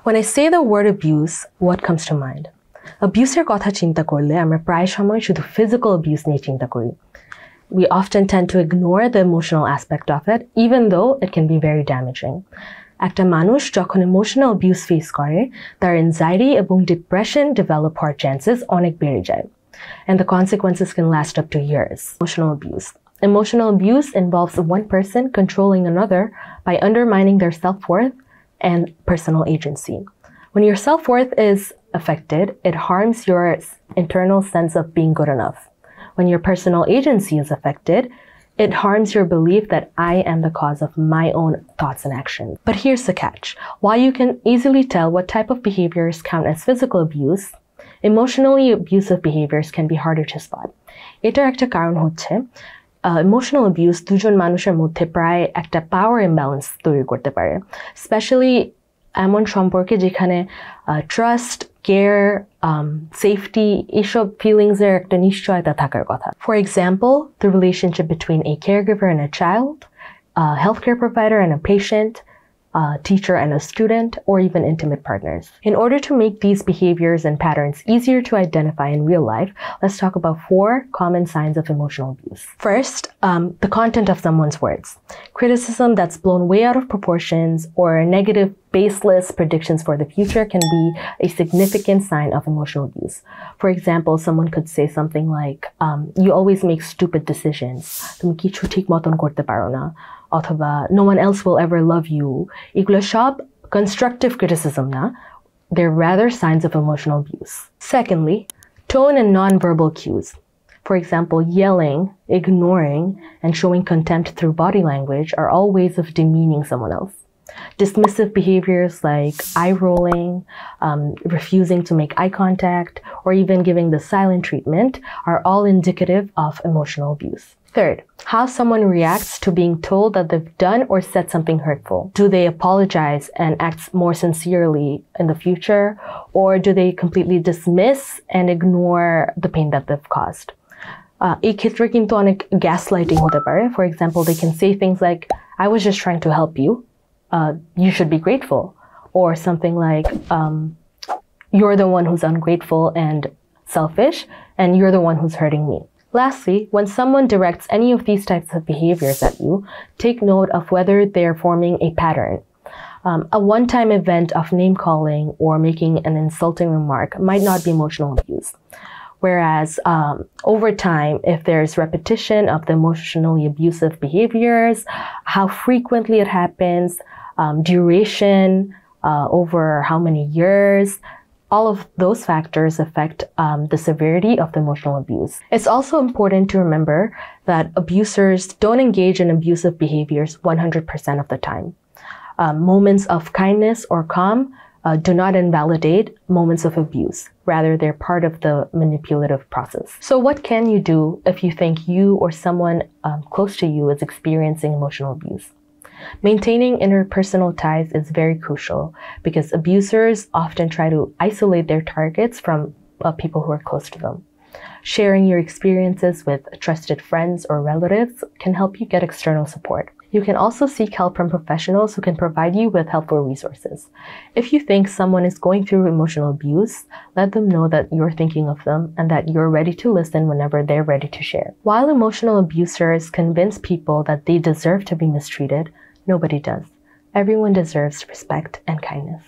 When I say the word abuse, what comes to mind? Abuser kotha chinta korle amra pray shomoy shudhu physical abuse niye chinta kori. We often tend to ignore the emotional aspect of it, even though it can be very damaging. Ekta manush jokhon emotional abuse face kore, tar anxiety ebong depression develop hওয়ার chances onek bere jay, and the consequences can last up to years. Emotional abuse. Emotional abuse involves one person controlling another by undermining their self-worth and personal agency. When your self-worth is affected, it harms your internal sense of being good enough. When your personal agency is affected, it harms your belief that I am the cause of my own thoughts and actions. But here's the catch. While you can easily tell what type of behaviors count as physical abuse, emotionally abusive behaviors can be harder to spot. এটার একটা কারণ হচ্ছে emotional abuse দুজন মানুষের মধ্যে প্রায় একটা power imbalance তৈরি করতে পারে, especially এমন সম্পর্কে যেখানে trust, care, safety এসব feelings এর একটা নিশ্চয়তা থাকার কথা. For example, the relationship between a caregiver and a child, a healthcare provider and a patient, a teacher and a student, or even intimate partners. In order to make these behaviors and patterns easier to identify in real life, let's talk about 4 common signs of emotional abuse. First, the content of someone's words. Criticism that's blown way out of proportions or negative, baseless predictions for the future can be a significant sign of emotional abuse. For example, someone could say something like, you always make stupid decisions. তুমি কিছু ঠিক মতন করতে পারো না. অথবা no one else will ever love you. এগুলো সব constructive criticism না. They're rather signs of emotional abuse. Secondly, tone and non-verbal cues. For example, yelling, ignoring, and showing contempt through body language are all ways of demeaning someone else. Dismissive behaviors like eye rolling, refusing to make eye contact, or even giving the silent treatment are all indicative of emotional abuse. Third, how someone reacts to being told that they've done or said something hurtful. Do they apologize and act more sincerely in the future, or do they completely dismiss and ignore the pain that they've caused? এই ক্ষেত্রে কিন্তু অনেক gaslighting হতে পারে. For example, they can say things like, I was just trying to help you. You should be grateful. Or something like, you're the one who's ungrateful and selfish, and you're the one who's hurting me. Lastly, when someone directs any of these types of behaviors at you, take note of whether they're forming a pattern. A one-time event of name-calling or making an insulting remark might not be emotional abuse. Whereas over time, if there's repetition of the emotionally abusive behaviors, how frequently it happens, duration, over how many years, all of those factors affect the severity of the emotional abuse. It's also important to remember that abusers don't engage in abusive behaviors 100% of the time. Moments of kindness or calm do not invalidate moments of abuse. Rather, they're part of the manipulative process. So what can you do if you think you or someone close to you is experiencing emotional abuse? Maintaining interpersonal ties is very crucial because abusers often try to isolate their targets from people who are close to them. Sharing your experiences with trusted friends or relatives can help you get external support. You can also seek help from professionals who can provide you with helpful resources. If you think someone is going through emotional abuse, let them know that you're thinking of them and that you're ready to listen whenever they're ready to share. While emotional abusers convince people that they deserve to be mistreated, nobody does. Everyone deserves respect and kindness.